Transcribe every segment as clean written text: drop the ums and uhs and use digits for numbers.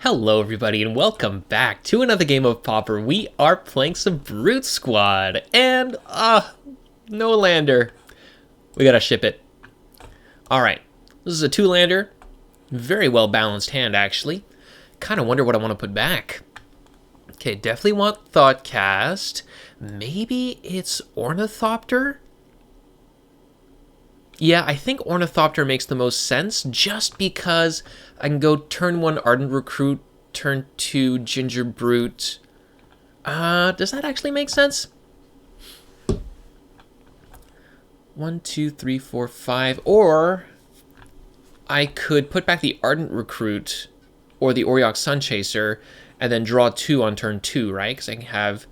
Hello everybody and welcome back to another game of Pauper. We are playing some Brute Squad and no lander. We gotta ship it. Alright, this is a 2-lander. Very well balanced hand actually. Kinda wonder what I want to put back. Okay, definitely want Thoughtcast. Maybe it's Ornithopter? Yeah, I think Ornithopter makes the most sense just because I can go turn 1 Ardent Recruit, turn 2 Ginger Brute. Does that actually make sense? 1, 2, 3, 4, 5. Or I could put back the Ardent Recruit or the Auriok Sunchaser and then draw 2 on turn 2, right? Because I can have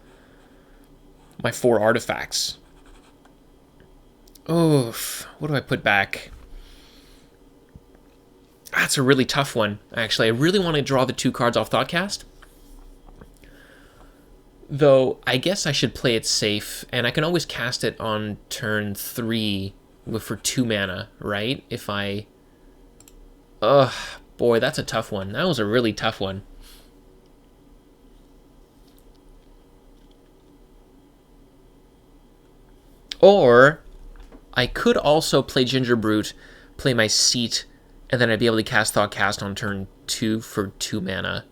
my 4 artifacts. Oof, what do I put back? That's a really tough one, actually. I really want to draw the 2 cards off Thoughtcast. Though, I guess I should play it safe, and I can always cast it on turn 3 for 2 mana, right? If I... Ugh, boy, that's a tough one. That was a really tough one. Or I could also play Ginger Brute, play my Seat, and then I'd be able to cast Thoughtcast on turn 2 for 2 mana.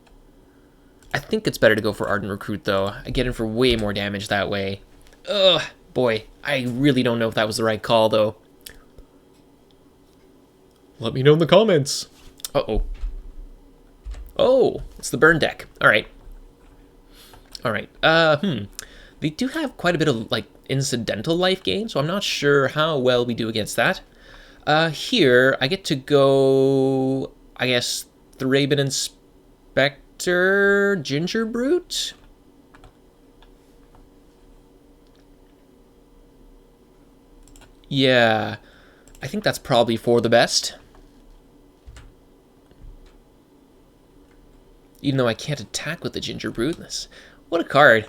I think it's better to go for Ardent Recruit, though. I get in for way more damage that way. Ugh, boy, I really don't know if that was the right call, though. Let me know in the comments. Uh-oh. Oh, it's the burn deck. All right. All right. They do have quite a bit of, like, incidental life gain, so I'm not sure how well we do against that. Here, I get to go, I guess, Thraben Inspector, Ginger Brute? Yeah, I think that's probably for the best. Even though I can't attack with the Ginger Brute. What a card.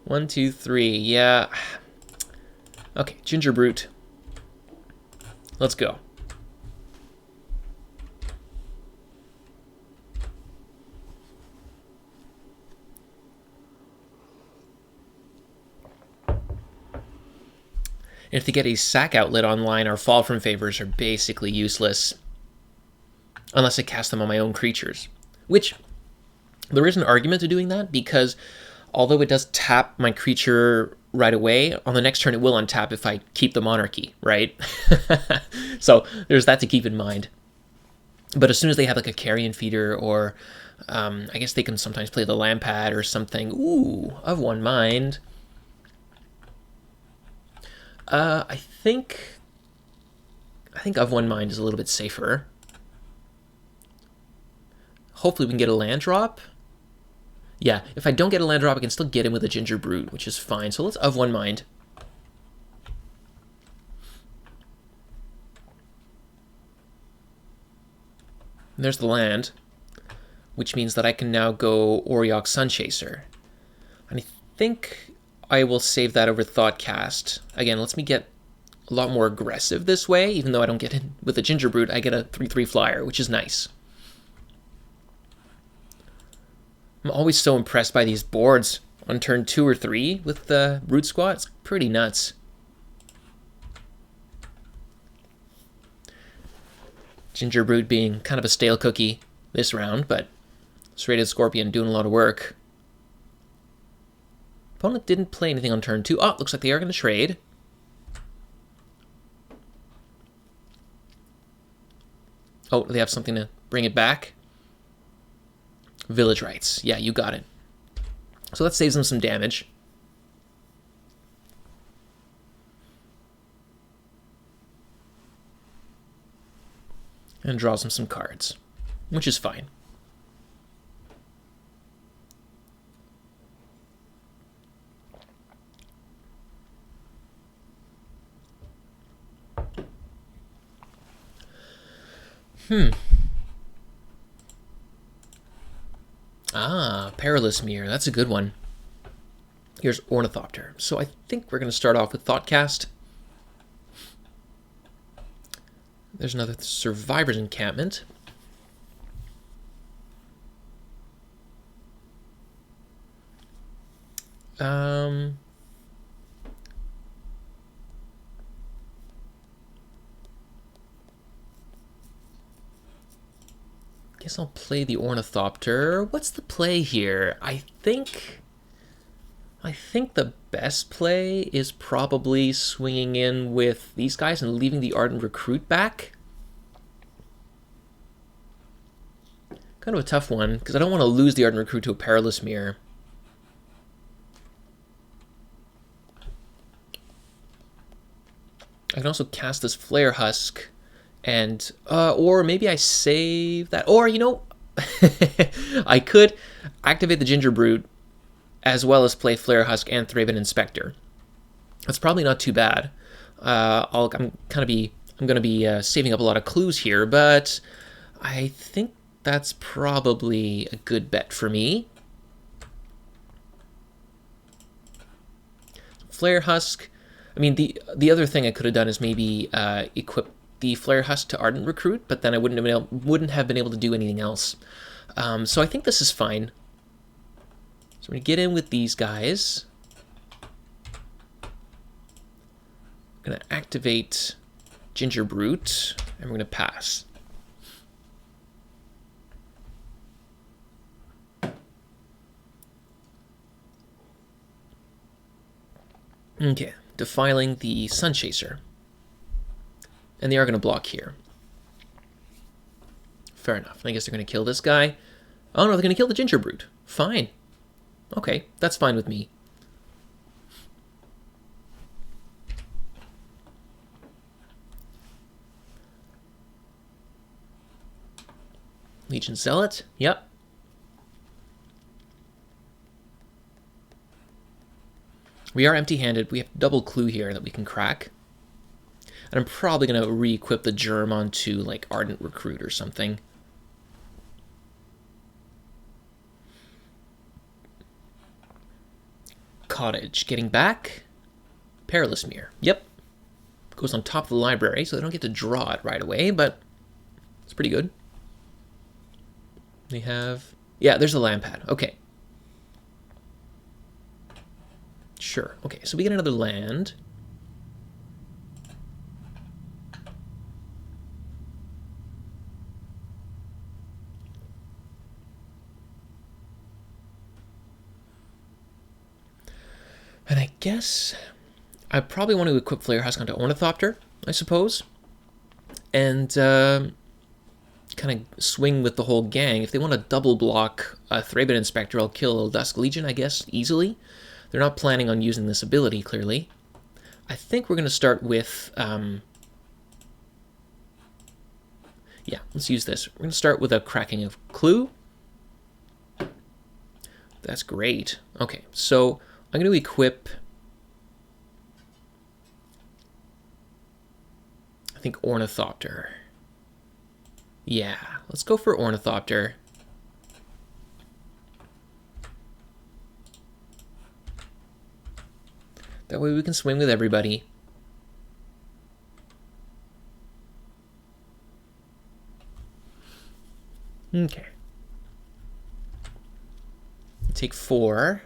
1, 2, 3. Yeah. Okay, Ginger Brute. Let's go. And if they get a sack outlet online, our fall from favors are basically useless. Unless I cast them on my own creatures. Which, there is an argument to doing that, because although it does tap my creature right away, on the next turn it will untap if I keep the Monarchy, right? So there's that to keep in mind. But as soon as they have like a Carrion Feeder, or I guess they can sometimes play the Lampad or something. Ooh, of One Mind. I think of One Mind is a little bit safer. Hopefully we can get a land drop. Yeah, if I don't get a land drop, I can still get in with a Ginger Brute, which is fine. So let's of One Mind. And there's the land, which means that I can now go Auriok Sunchaser. And I think I will save that over Thoughtcast. Again, lets me get a lot more aggressive this way, even though I don't get in with a Ginger Brute. I get a 3/3 flyer, which is nice. I'm always so impressed by these boards on turn 2 or 3 with the Brute Squad. It's pretty nuts. Ginger Brute being kind of a stale cookie this round, but Serrated Scorpion doing a lot of work. Opponent didn't play anything on turn 2. Oh, looks like they are going to trade. Oh, they have something to bring it back. Village Rites. Yeah, you got it. So that saves them some damage. And draws them some cards, which is fine. Perilous Mirror. That's a good one. Here's Ornithopter. So I think we're going to start off with Thoughtcast. There's another Survivor's Encampment. Um, guess I'll play the Ornithopter. What's the play here? I think the best play is probably swinging in with these guys and leaving the Ardent Recruit back. Kind of a tough one, because I don't want to lose the Ardent Recruit to a Perilous Mirror. I can also cast this Flare Husk, and or maybe I save that, or you know, I could activate the Ginger Brute as well as play Flare Husk and Thraben Inspector. That's probably not too bad. I'm gonna be saving up a lot of clues here, but I think that's probably a good bet for me. Flare Husk. I mean, the other thing I could have done is maybe equip the Flare Husk to Ardent Recruit, but then I wouldn't have been able to do anything else. So I think this is fine. So we're going to get in with these guys. I'm going to activate Ginger Brute, and we're going to pass. Okay, defiling the Sun Chaser. And they are going to block here. Fair enough. I guess they're going to kill this guy. Oh no, they're going to kill the Ginger Brute. Fine. Okay, that's fine with me. Legion Zealot. Yep. We are empty-handed. We have double clue here that we can crack. And I'm probably going to re-equip the Germ onto, like, Ardent Recruit or something. Cottage. Getting back. Perilous Mirror. Yep. Goes on top of the library, so they don't get to draw it right away, but it's pretty good. They have... Yeah, there's the land pad. Okay. Sure. Okay, so we get another land. And I guess I probably want to equip Flare Husk onto Ornithopter, I suppose. And kind of swing with the whole gang. If they want to double block Thraben Inspector, I'll kill Dusk Legion, I guess, easily. They're not planning on using this ability, clearly. I think we're going to start with... yeah, let's use this. We're going to start with a cracking of Clue. That's great. Okay, so I'm going to equip... I think Ornithopter. Yeah, let's go for Ornithopter. That way we can swing with everybody. Okay. Take 4.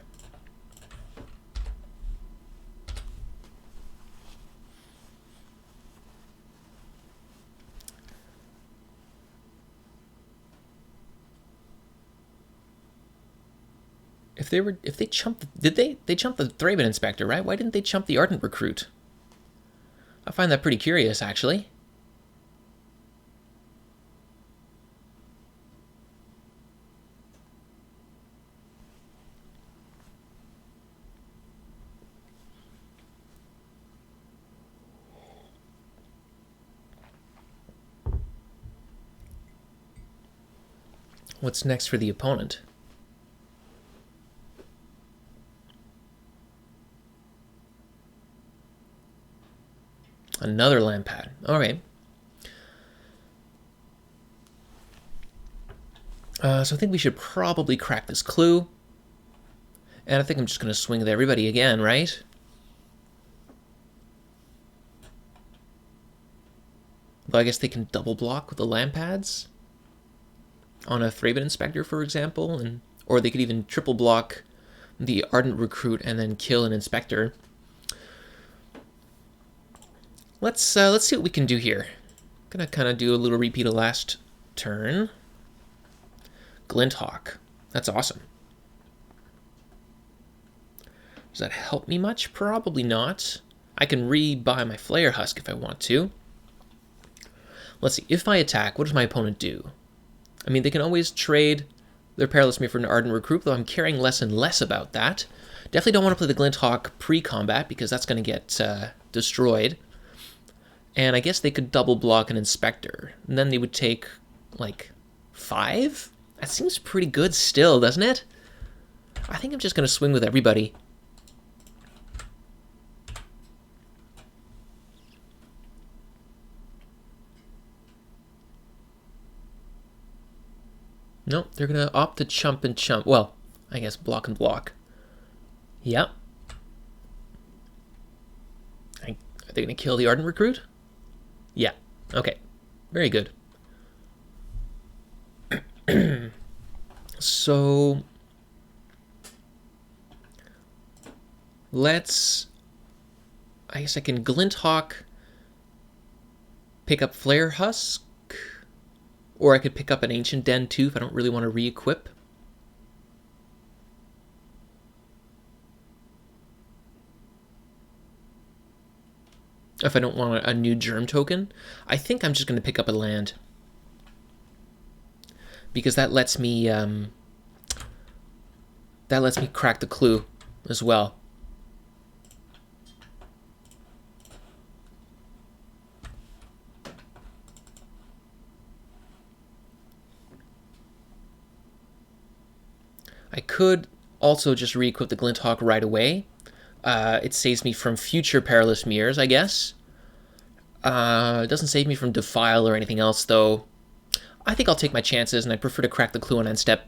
If they chumped, they chumped the Thraben Inspector, right? Why didn't they chump the Ardent Recruit? I find that pretty curious, actually. What's next for the opponent? Another land pad. All right. So I think we should probably crack this Clue. And I think I'm just going to swing with everybody again, right? Though I guess they can double block with the land pads on a Thraben Inspector, for example, or they could even triple block the Ardent Recruit and then kill an Inspector. Let's see what we can do here. Gonna kind of do a little repeat of last turn. Glinthawk. That's awesome. Does that help me much? Probably not. I can re-buy my Flare Husk if I want to. Let's see. If I attack, what does my opponent do? I mean, they can always trade their Perilous Mirror for an Ardent Recruit, though I'm caring less and less about that. Definitely don't want to play the Glinthawk pre-combat because that's going to get destroyed. And I guess they could double block an Inspector. And then they would take, like, 5? That seems pretty good still, doesn't it? I think I'm just going to swing with everybody. Nope, they're going to opt to chump and chump. Well, I guess block and block. Yep. Are they going to kill the Ardent Recruit? Yeah. Okay. Very good. So let's... I guess I can Glinthawk, pick up Flare Husk, or I could pick up an Ancient Den too if I don't really want to re-equip. If I don't want a new Germ token, I think I'm just going to pick up a land. Because that lets me crack the clue as well. I could also just re-equip the Glinthawk right away. It saves me from future Perilous Mirrors, I guess. It doesn't save me from Defile or anything else, though. I think I'll take my chances, and I prefer to crack the clue on end step.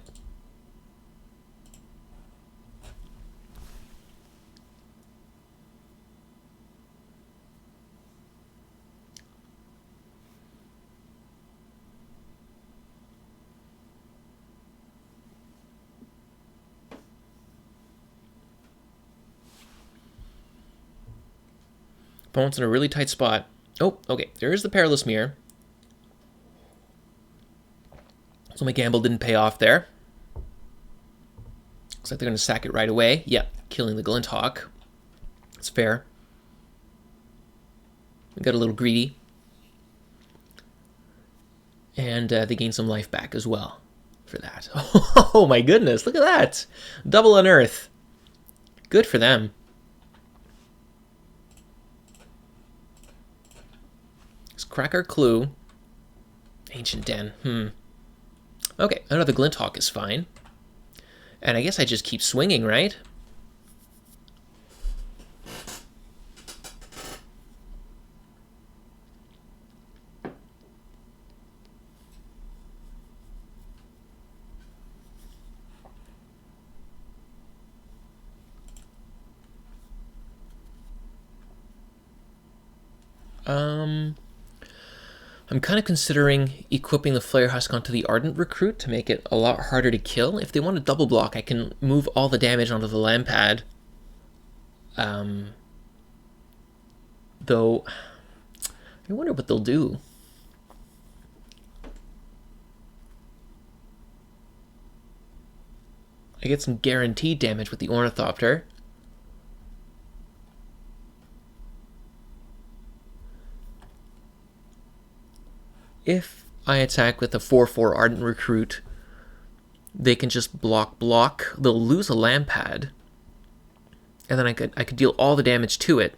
Opponent's in a really tight spot. Oh, okay. There is the Perilous Mirror. So my gamble didn't pay off there. Looks like they're going to sack it right away. Yep, killing the Glinthawk. That's fair. We got a little greedy. And they gain some life back as well for that. Oh my goodness, look at that. Double Unearth. Good for them. Let's crack our clue. Ancient Den. Okay, another Glinthawk is fine. And I guess I just keep swinging, right? I'm kind of considering equipping the Flare Husk onto the Ardent Recruit to make it a lot harder to kill. If they want to double block, I can move all the damage onto the land pad. Though, I wonder what they'll do. I get some guaranteed damage with the Ornithopter. If I attack with a 4/4 Ardent Recruit, they can just block. They'll lose a land pad, and then I could deal all the damage to it,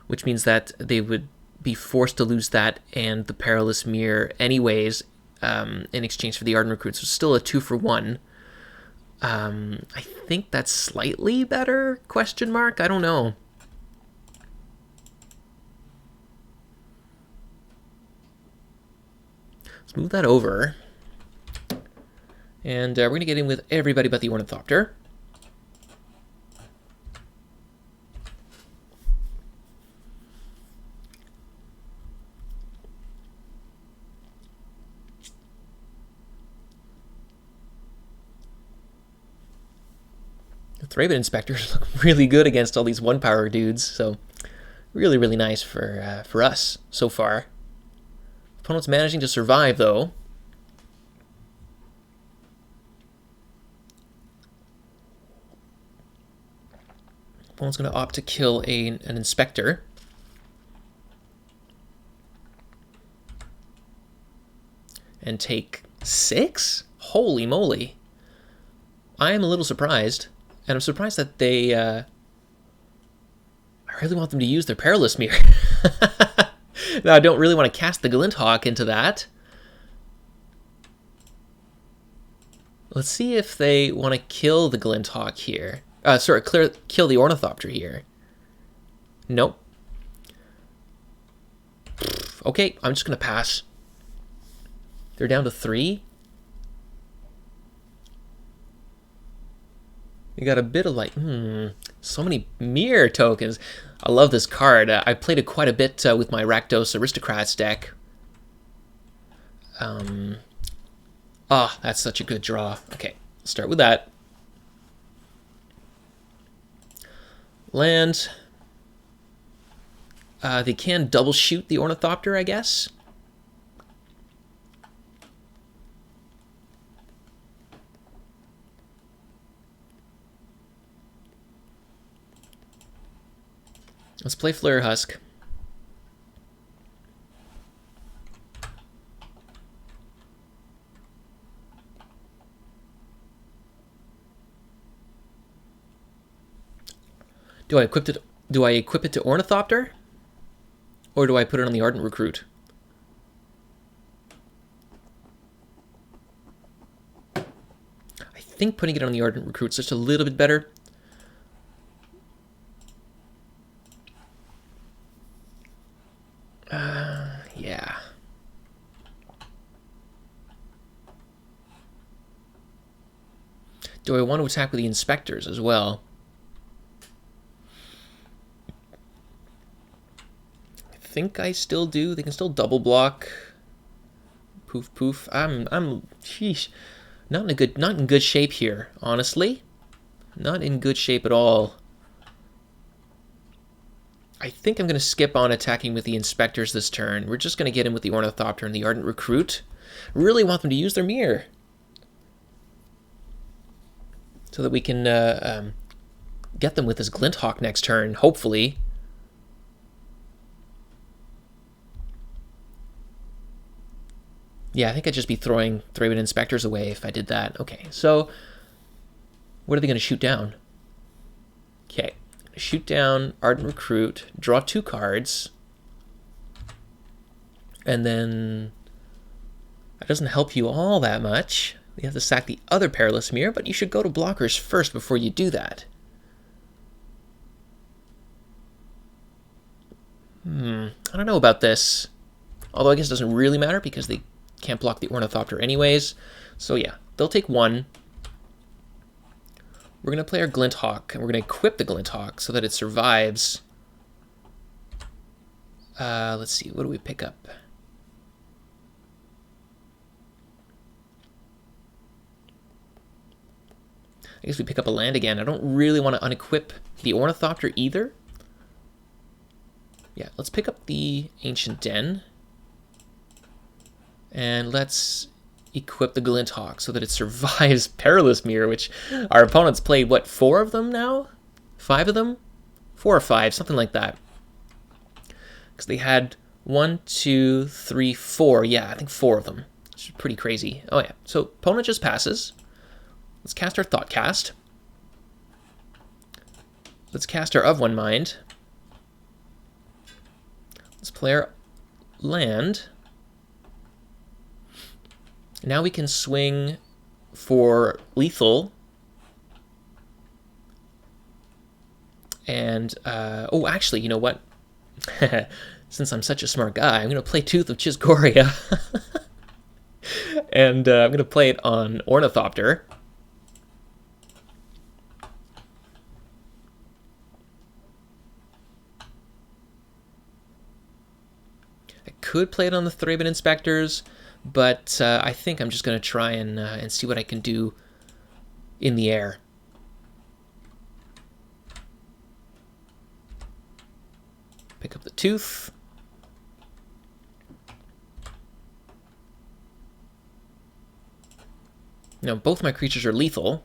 which means that they would be forced to lose that and the Perilous Mirror anyways, in exchange for the Ardent Recruit. So it's still a 2-for-1. I think that's slightly better? Question mark? I don't know. Let's move that over. And we're going to get in with everybody but the Ornithopter. Thraben Inspectors look really good against all these 1-power dudes, so really, really nice for us so far. Opponent's managing to survive, though. Opponent's going to opt to kill an Inspector. And take 6? Holy moly. I am a little surprised. And I'm surprised that they... I really want them to use their Perilous Mirror. No, I don't really want to cast the Glinthawk into that. Let's see if they want to kill the Glinthawk here. Sorry, kill the Ornithopter here. Nope. Okay, I'm just going to pass. They're down to 3. You got a bit of like, so many mirror tokens. I love this card. I played it quite a bit with my Rakdos Aristocrats deck. That's such a good draw. Okay, start with that. Land. They can double shoot the Ornithopter, I guess. Let's play Flare Husk. Do I equip it to Ornithopter? Or do I put it on the Ardent Recruit? I think putting it on the Ardent Recruit is just a little bit better. Yeah. Do I want to attack with the Inspectors as well? I think I still do. They can still double block. Poof poof. Sheesh. Not in good shape here, honestly. Not in good shape at all. I think I'm going to skip on attacking with the Inspectors this turn. We're just going to get in with the Ornithopter and the Ardent Recruit. Really want them to use their mirror. So that we can get them with this Glinthawk next turn, hopefully. Yeah, I think I'd just be throwing Thraben Inspectors away if I did that. Okay, so what are they going to shoot down? Okay. Shoot down Ardent Recruit, draw 2 cards, and then that doesn't help you all that much. You have to sack the other Perilous Mirror, but you should go to blockers first before you do that. I don't know about this. Although I guess it doesn't really matter because they can't block the Ornithopter anyways. So yeah, they'll take 1. We're going to play our Glinthawk, and we're going to equip the Glinthawk so that it survives. Let's see, what do we pick up? I guess we pick up a land again. I don't really want to unequip the Ornithopter either. Yeah, let's pick up the Ancient Den. And let's equip the Glinthawk so that it survives Perilous Mirror, which our opponents played, what, 4 of them now? 5 of them? 4 or 5, something like that. Because they had 1, 2, 3, 4. Yeah, I think 4 of them. Which is pretty crazy. Oh yeah, so opponent just passes. Let's cast our Thoughtcast. Let's cast our Of One Mind. Let's play our land. Now we can swing for lethal. And, oh, actually, you know what? Since I'm such a smart guy, I'm going to play Tooth of Chisgoria. And I'm going to play it on Ornithopter. I could play it on the Thraben Inspectors, but I think I'm just going to try and see what I can do in the air. Pick up the tooth. Now, both my creatures are lethal.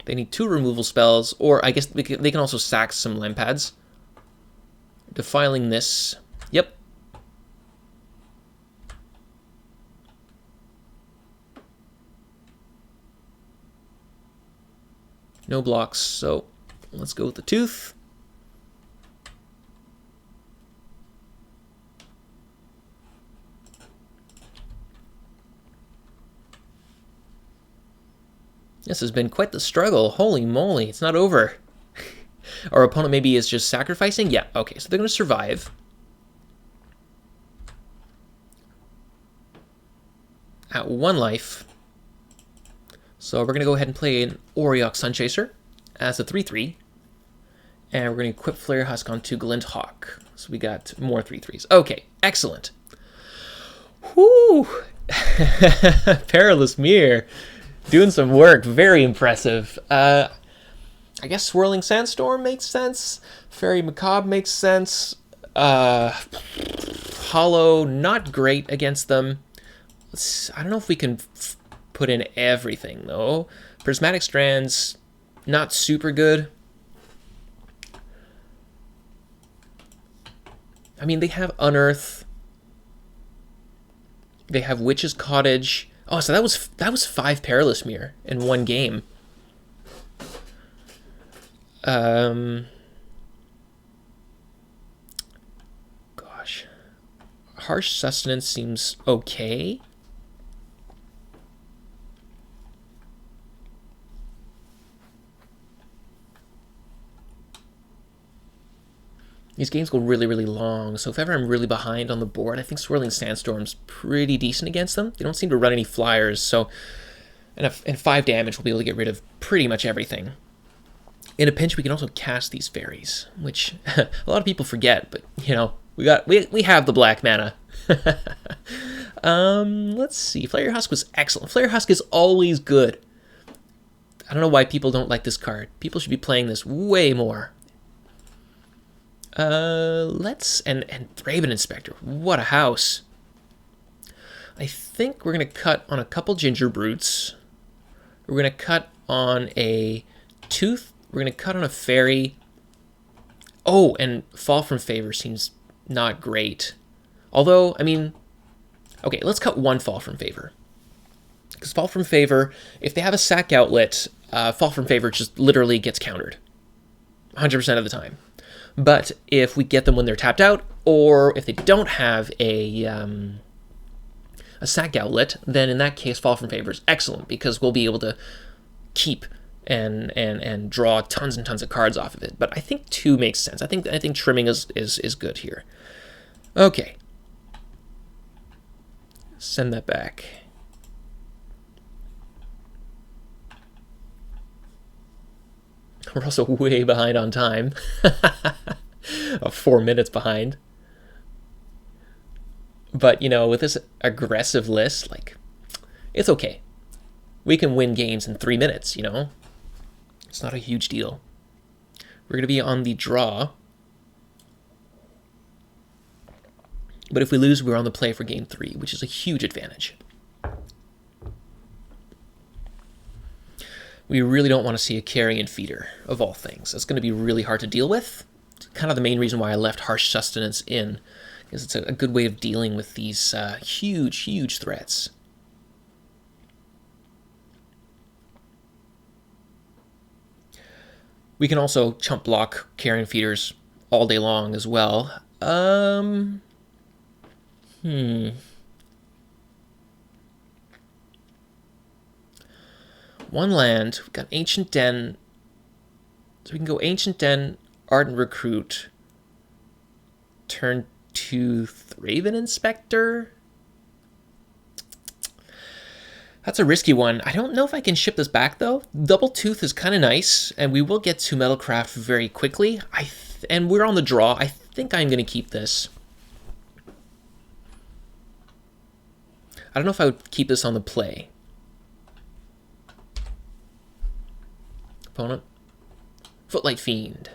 They need 2 removal spells, or I guess they can also sack some land pads. Defiling this. Yep. No blocks, so let's go with the tooth. This has been quite the struggle. Holy moly, it's not over. Our opponent maybe is just sacrificing? Yeah, okay, so they're going to survive. At 1 life. So we're going to go ahead and play an Auriok Sunchaser as a 3/3. And we're going to equip Flare Husk onto Glint Hawk. So we got more 3/3s. Okay, excellent. Whoo! Perilous Mirror. Doing some work. Very impressive. I guess Swirling Sandstorm makes sense. Fairy Macabre makes sense. Hollow, not great against them. I don't know if we can put in everything, though. Prismatic Strands, not super good. I mean, they have Unearth. They have Witch's Cottage. Oh, so that was 5 Perilous Mirror in 1 game. Gosh. Harsh Sustenance seems okay. These games go really, really long, so if ever I'm really behind on the board, I think Swirling Sandstorm's pretty decent against them. They don't seem to run any flyers, so... And 5 damage, we'll be able to get rid of pretty much everything. In a pinch, we can also cast these fairies, which a lot of people forget, but, you know, we have the black mana. Let's see. Flare Husk was excellent. Flare Husk is always good. I don't know why people don't like this card. People should be playing this way more. And Thraben Inspector. What a house. I think we're going to cut on a couple Ginger Brutes. We're going to cut on a Tooth. We're going to cut on a Fairy. Oh, and Fall from Favor seems not great. Although, I mean... Okay, let's cut 1 Fall from Favor. Because Fall from Favor, if they have a sack outlet, Fall from Favor just literally gets countered. 100% of the time. But if we get them when they're tapped out, or if they don't have a sack outlet, then in that case, Fall from Favor is excellent, because we'll be able to keep and draw tons and tons of cards off of it. But I think 2 makes sense. I think trimming is good here. Okay. Send that back. We're also way behind on time. 4 minutes behind. But, you know, with this aggressive list, like, it's okay. We can win games in 3 minutes, you know? It's not a huge deal. We're going to be on the draw. But if we lose, we're on the play for game 3, which is a huge advantage. We really don't want to see a Carrion Feeder, of all things. That's going to be really hard to deal with. It's kind of the main reason why I left Harsh Sustenance in, because it's a good way of dealing with these huge, huge threats. We can also chump block Carrion Feeders all day long as well. One land, we've got Ancient Den, so we can go Ancient Den, Ardent Recruit, turn to Thraben Inspector. That's a risky one. I don't know if I can ship this back, though. Double Tooth is kind of nice, and we will get to Metalcraft very quickly. And we're on the draw. I think I'm going to keep this. I don't know if I would keep this on the play. Opponent. Footlight Fiend.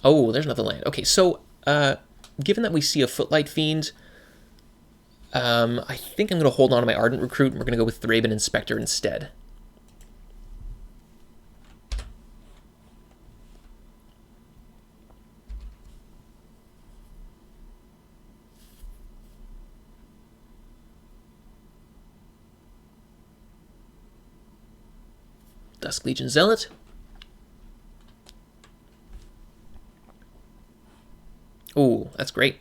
Oh, there's another land. Okay, so given that we see a Footlight Fiend, I think I'm going to hold on to my Ardent Recruit, and we're going to go with Thraben Inspector instead. Dusk Legion Zealot. Ooh, that's great.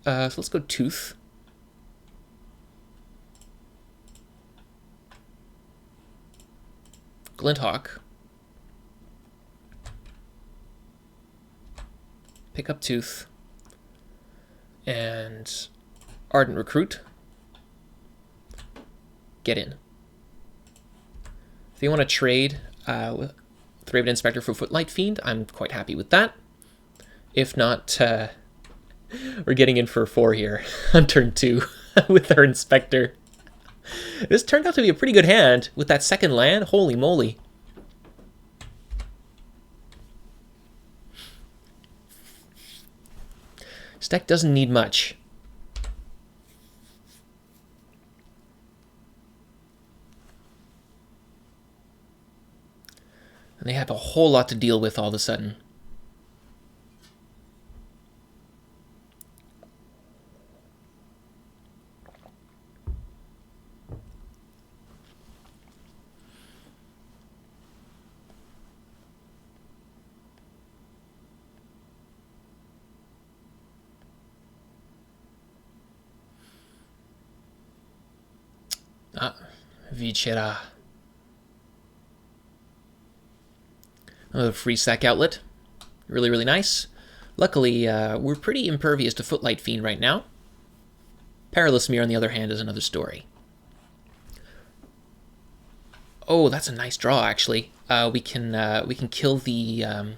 So let's go Tooth. Glinthawk. Pick up Tooth. And Ardent Recruit. Get in. If you want to trade with Thraben Inspector for Footlight Fiend, I'm quite happy with that. If not, we're getting in for 4 here on turn 2 with our Inspector. This turned out to be a pretty good hand with that second land. Holy moly. This deck doesn't need much. And they have a whole lot to deal with all of a sudden. Vichera. Another free sack outlet. Really, really nice. Luckily, we're pretty impervious to Footlight Fiend right now. Perilous Mirror, on the other hand, is another story. Oh, that's a nice draw, actually. We can kill the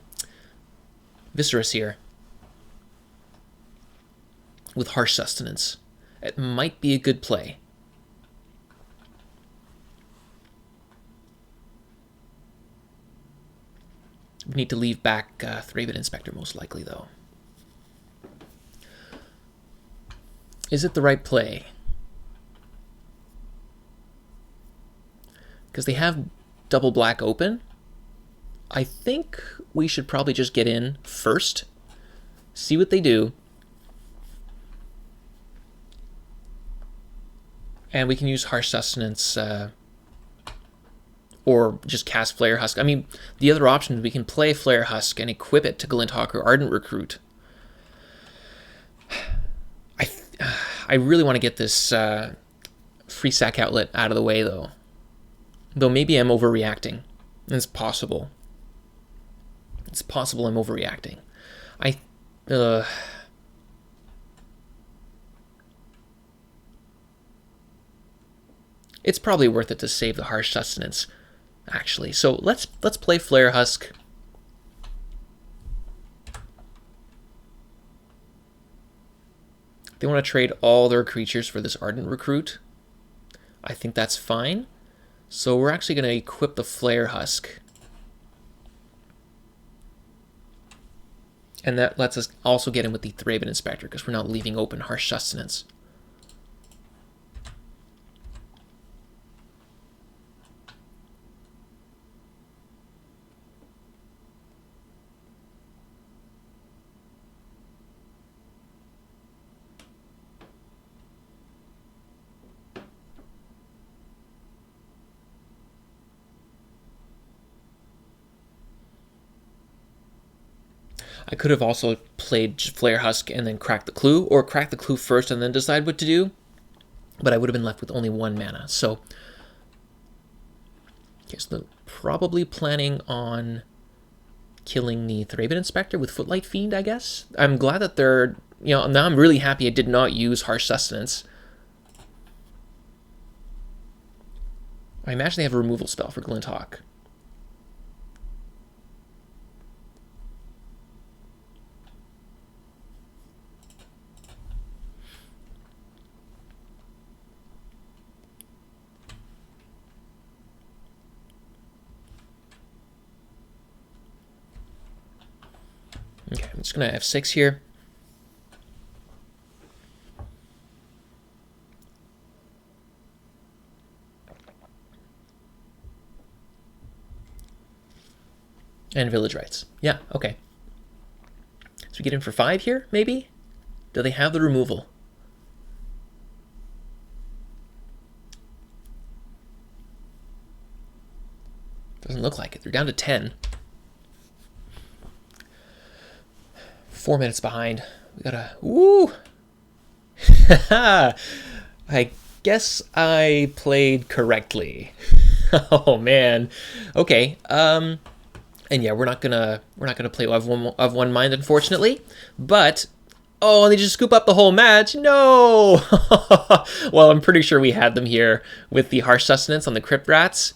Viscerus here with Harsh Sustenance. It might be a good play. We need to leave back Thraben Inspector, most likely, though. Is it the right play? Because they have double black open. I think we should probably just get in first, see what they do, and we can use Harsh Sustenance or just cast Flare Husk. I mean, the other option, we can play Flare Husk and equip it to Glinthawk or Ardent Recruit. I really want to get this free sack outlet out of the way, though. Though maybe I'm overreacting. It's possible. It's possible I'm overreacting. It's probably worth it to save the Harsh Sustenance, actually. So let's play Flare Husk. They want to trade all their creatures for this Ardent Recruit. I think that's fine. So we're actually going to equip the Flare Husk. And that lets us also get in with the Thraben Inspector, because we're not leaving open Harsh Sustenance. I could have also played Flare Husk and then crack the clue, or crack the clue first and then decide what to do, but I would have been left with only 1 mana. So, okay, so probably planning on killing the Thraben Inspector with Footlight Fiend, I guess. I'm glad that they're, now I'm really happy I did not use Harsh Sustenance. I imagine they have a removal spell for Glinthawk. just going to F6 here. And village rights. Yeah, okay. So we get in for 5 here, maybe? Do they have the removal? Doesn't look like it. They're down to 10. 4 minutes behind. We gotta... Woo! I guess I played correctly. Oh, man. Okay, and yeah, we're not gonna play of one mind, unfortunately. But oh, they just scoop up the whole match. No. Well, I'm pretty sure we had them here with the harsh sustenance on the crypt rats,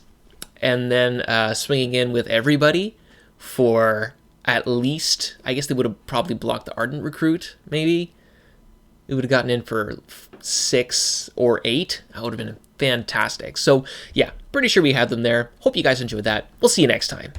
and then swinging in with everybody for at least. I guess they would have probably blocked the ardent recruit. Maybe it would have gotten in for 6 or 8. That would have been fantastic. So yeah, pretty sure we had them there. Hope you guys enjoyed that. We'll see you next time.